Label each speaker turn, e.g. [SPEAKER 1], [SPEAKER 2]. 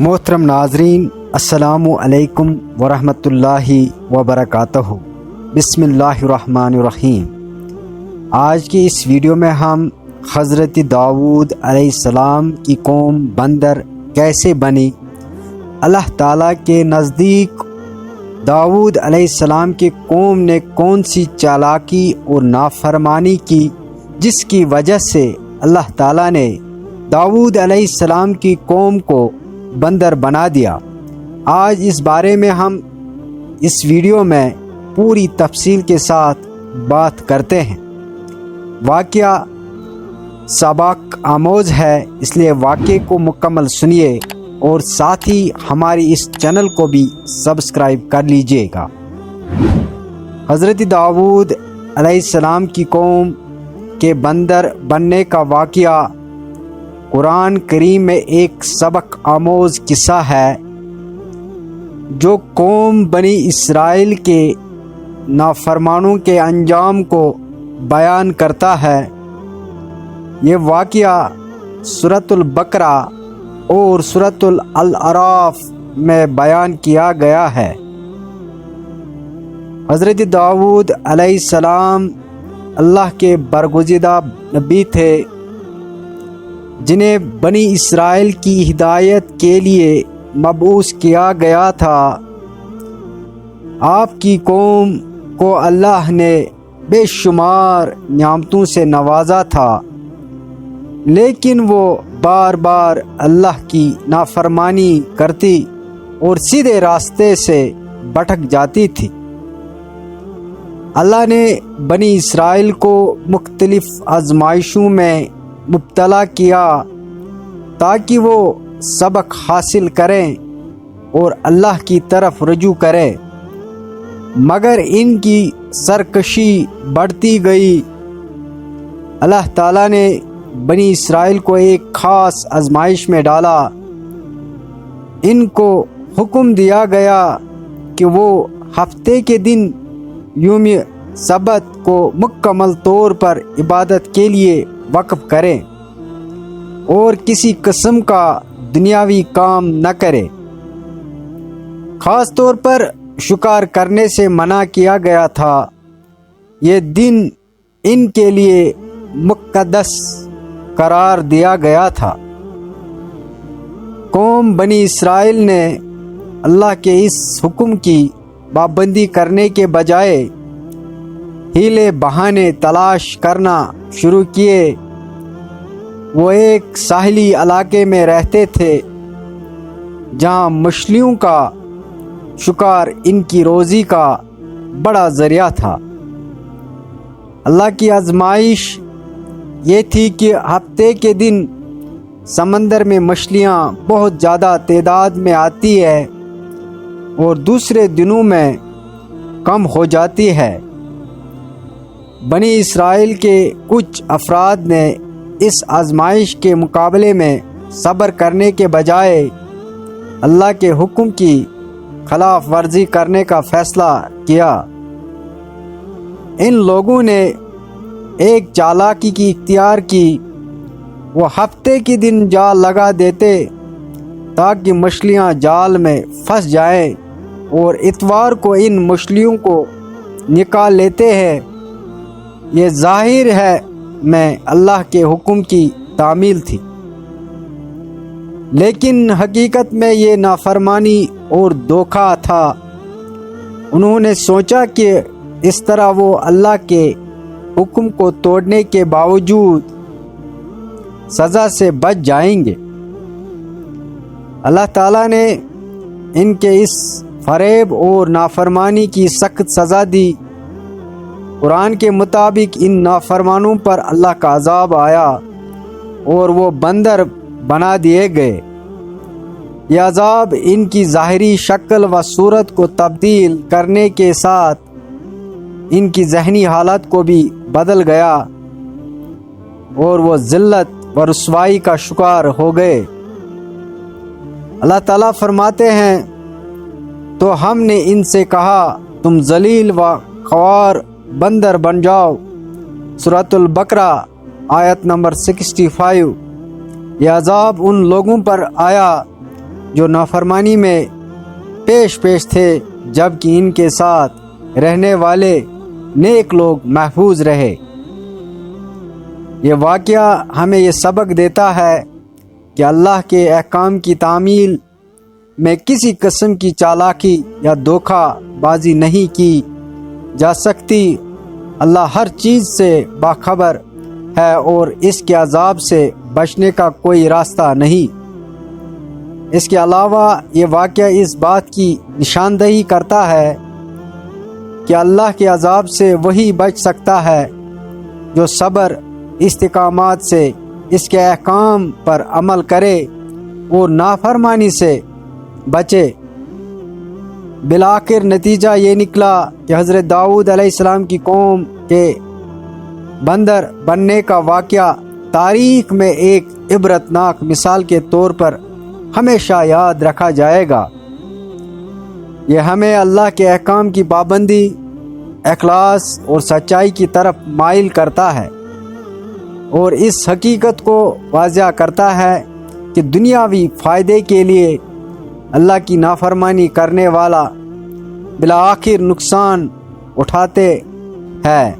[SPEAKER 1] محترم ناظرین، السلام علیکم ورحمۃ اللہ وبرکاتہ۔ بسم اللہ الرحمن الرحیم۔ آج کی اس ویڈیو میں ہم حضرت داؤد علیہ السلام کی قوم بندر کیسے بنی، اللہ تعالیٰ کے نزدیک داؤد علیہ السلام کی قوم نے کون سی چالاکی اور نافرمانی کی جس کی وجہ سے اللہ تعالیٰ نے داؤد علیہ السلام کی قوم کو بندر بنا دیا، آج اس بارے میں ہم اس ویڈیو میں پوری تفصیل کے ساتھ بات کرتے ہیں۔ واقعہ سبق آموز ہے، اس لیے واقعے کو مکمل سنیے اور ساتھ ہی ہماری اس چینل کو بھی سبسکرائب کر لیجئے گا۔ حضرت داؤد علیہ السلام کی قوم کے بندر بننے کا واقعہ قرآن کریم میں ایک سبق آموز قصہ ہے جو قوم بنی اسرائیل کے نافرمانوں کے انجام کو بیان کرتا ہے۔ یہ واقعہ سورۃ البقرہ اور سورۃ الاعراف میں بیان کیا گیا ہے۔ حضرت داؤد علیہ السلام اللہ کے برگزیدہ نبی تھے جنہیں بنی اسرائیل کی ہدایت کے لیے مبعوث کیا گیا تھا۔ آپ کی قوم کو اللہ نے بے شمار نعمتوں سے نوازا تھا، لیکن وہ بار بار اللہ کی نافرمانی کرتی اور سیدھے راستے سے بھٹک جاتی تھی۔ اللہ نے بنی اسرائیل کو مختلف آزمائشوں میں مبتلا کیا تاکہ وہ سبق حاصل کریں اور اللہ کی طرف رجوع کریں، مگر ان کی سرکشی بڑھتی گئی۔ اللہ تعالیٰ نے بنی اسرائیل کو ایک خاص آزمائش میں ڈالا۔ ان کو حکم دیا گیا کہ وہ ہفتے کے دن یوم سبت کو مکمل طور پر عبادت کے لیے وقف کریں اور کسی قسم کا دنیاوی کام نہ کریں۔ خاص طور پر شکار کرنے سے منع کیا گیا تھا۔ یہ دن ان کے لیے مقدس قرار دیا گیا تھا۔ قوم بنی اسرائیل نے اللہ کے اس حکم کی پابندی کرنے کے بجائے ہیلے بہانے تلاش کرنا شروع کیے۔ وہ ایک ساحلی علاقے میں رہتے تھے جہاں مچھلیوں کا شکار ان کی روزی کا بڑا ذریعہ تھا۔ اللہ کی آزمائش یہ تھی کہ ہفتے کے دن سمندر میں مچھلیاں بہت زیادہ تعداد میں آتی ہے اور دوسرے دنوں میں کم ہو جاتی ہے۔ بنی اسرائیل کے کچھ افراد نے اس آزمائش کے مقابلے میں صبر کرنے کے بجائے اللہ کے حکم کی خلاف ورزی کرنے کا فیصلہ کیا۔ ان لوگوں نے ایک چالاکی کی اختیار کی۔ وہ ہفتے کے دن جال لگا دیتے تاکہ مچھلیاں جال میں پھنس جائیں اور اتوار کو ان مچھلیوں کو نکال لیتے ہیں۔ یہ ظاہر ہے میں اللہ کے حکم کی تعمیل تھی، لیکن حقیقت میں یہ نافرمانی اور دھوکہ تھا۔ انہوں نے سوچا کہ اس طرح وہ اللہ کے حکم کو توڑنے کے باوجود سزا سے بچ جائیں گے۔ اللہ تعالیٰ نے ان کے اس فریب اور نافرمانی کی سخت سزا دی۔ قرآن کے مطابق ان نافرمانوں پر اللہ کا عذاب آیا اور وہ بندر بنا دیے گئے۔ یہ عذاب ان کی ظاہری شکل و صورت کو تبدیل کرنے کے ساتھ ان کی ذہنی حالت کو بھی بدل گیا اور وہ ذلت و رسوائی کا شکار ہو گئے۔ اللہ تعالیٰ فرماتے ہیں، تو ہم نے ان سے کہا تم ذلیل و خوار بندر بن جاؤ۔ سورۃ البقرہ آیت نمبر 65۔ یہ عذاب ان لوگوں پر آیا جو نافرمانی میں پیش تھے، جبکہ ان کے ساتھ رہنے والے نیک لوگ محفوظ رہے۔ یہ واقعہ ہمیں یہ سبق دیتا ہے کہ اللہ کے احکام کی تعمیل میں کسی قسم کی چالاکی یا دھوکہ بازی نہیں کی جا سکتی۔ اللہ ہر چیز سے باخبر ہے اور اس کے عذاب سے بچنے کا کوئی راستہ نہیں۔ اس کے علاوہ یہ واقعہ اس بات کی نشاندہی کرتا ہے کہ اللہ کے عذاب سے وہی بچ سکتا ہے جو صبر استقامات سے اس کے احکام پر عمل کرے اور نافرمانی سے بچے۔ بالآخر نتیجہ یہ نکلا کہ حضرت داؤد علیہ السلام کی قوم کے بندر بننے کا واقعہ تاریخ میں ایک عبرتناک مثال کے طور پر ہمیشہ یاد رکھا جائے گا۔ یہ ہمیں اللہ کے احکام کی پابندی، اخلاص اور سچائی کی طرف مائل کرتا ہے اور اس حقیقت کو واضح کرتا ہے کہ دنیاوی فائدے کے لیے اللہ کی نافرمانی کرنے والا بالآخر نقصان اٹھاتے ہیں۔